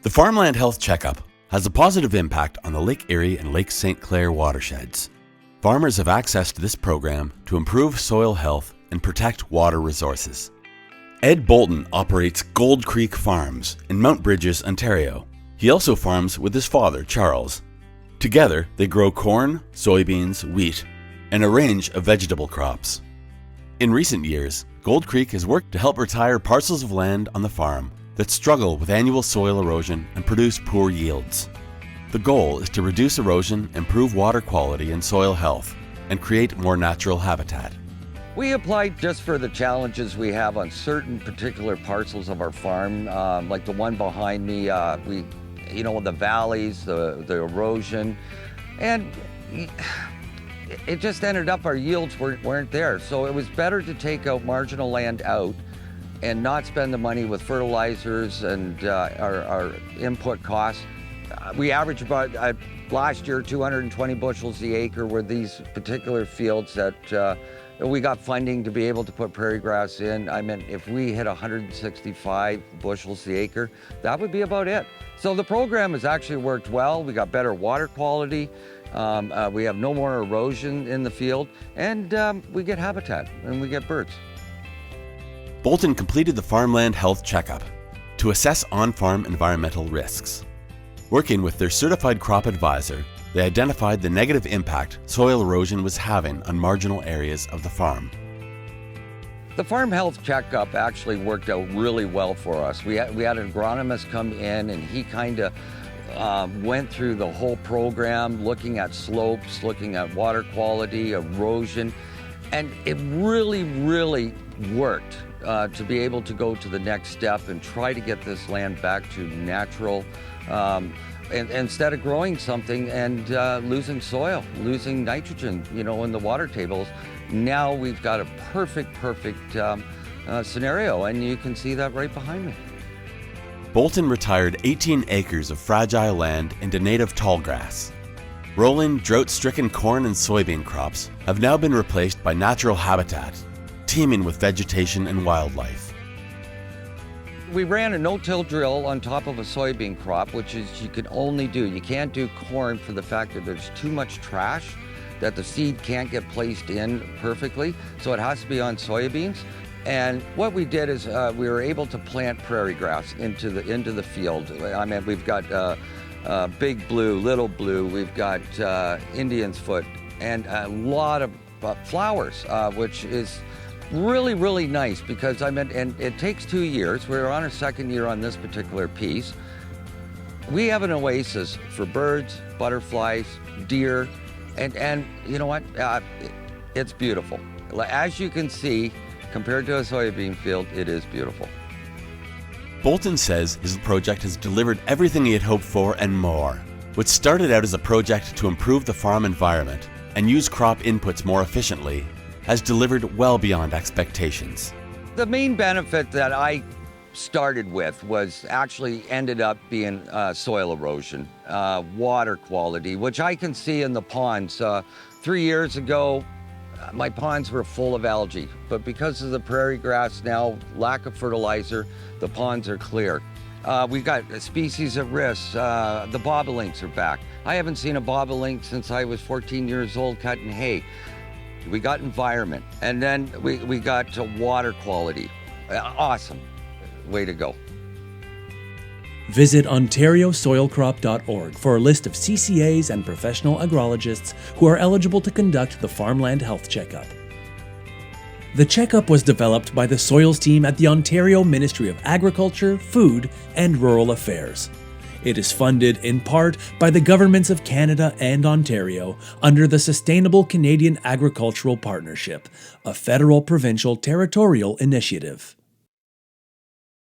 The Farmland Health Checkup has a positive impact on the Lake Erie and Lake St. Clair watersheds. Farmers have accessed this program to improve soil health and protect water resources. Ed Bolton operates Gold Creek Farms in Mount Bridges, Ontario. He also farms with his father, Charles. Together, they grow corn, soybeans, wheat, and a range of vegetable crops. In recent years, Gold Creek has worked to help retire parcels of land on the farm that struggle with annual soil erosion and produce poor yields. The goal is to reduce erosion, improve water quality and soil health, and create more natural habitat. We applied just for the challenges we have on certain particular parcels of our farm, like the one behind me. The valleys, the erosion, and it just ended up our yields weren't there. So it was better to take out marginal land out and not spend the money with fertilizers and our input costs. We averaged about, last year, 220 bushels the acre were these particular fields that we got funding to be able to put prairie grass in. I mean, if we hit 165 bushels the acre, that would be about it. So the program has actually worked well. We got better water quality. We have no more erosion in the field, and we get habitat and we get birds. Bolton completed the Farmland Health Checkup to assess on-farm environmental risks. Working with their certified crop advisor, they identified the negative impact soil erosion was having on marginal areas of the farm. The Farm Health Checkup actually worked out really well for us. We had an agronomist come in, and he kind of went through the whole program, looking at slopes, looking at water quality, erosion, and it really, really worked to be able to go to the next step and try to get this land back to natural. And instead of growing something and losing soil, losing nitrogen, in the water tables, now we've got a perfect scenario, and you can see that right behind me. Bolton retired 18 acres of fragile land into native tallgrass. Rolling, drought-stricken corn and soybean crops have now been replaced by natural habitat, teeming with vegetation and wildlife. We ran a no-till drill on top of a soybean crop, which is you can only do. You can't do corn for the fact that there's too much trash, that the seed can't get placed in perfectly, so it has to be on soybeans. And what we did is we were able to plant prairie grass into the field. I mean, we've got big blue, little blue, we've got Indian's foot, and a lot of flowers, which is really, really nice because and it takes 2 years. We're on our second year on this particular piece. We have an oasis for birds, butterflies, deer, and you know what? It's beautiful. As you can see, compared to a soybean field, it is beautiful. Bolton says his project has delivered everything he had hoped for and more. What started out as a project to improve the farm environment and use crop inputs more efficiently has delivered well beyond expectations. The main benefit that I started with was actually ended up being soil erosion, water quality, which I can see in the ponds. 3 years ago, my ponds were full of algae, but because of the prairie grass now, lack of fertilizer, the ponds are clear. We've got species at risk. The bobolinks are back. I haven't seen a bobolink since I was 14 years old cutting hay. We got environment, and then we got to water quality. Awesome. Way to go. Visit ontariosoilcrop.org for a list of CCAs and professional agrologists who are eligible to conduct the Farmland Health Checkup. The checkup was developed by the Soils team at the Ontario Ministry of Agriculture, Food and Rural Affairs. It is funded in part by the governments of Canada and Ontario under the Sustainable Canadian Agricultural Partnership, a federal-provincial territorial initiative.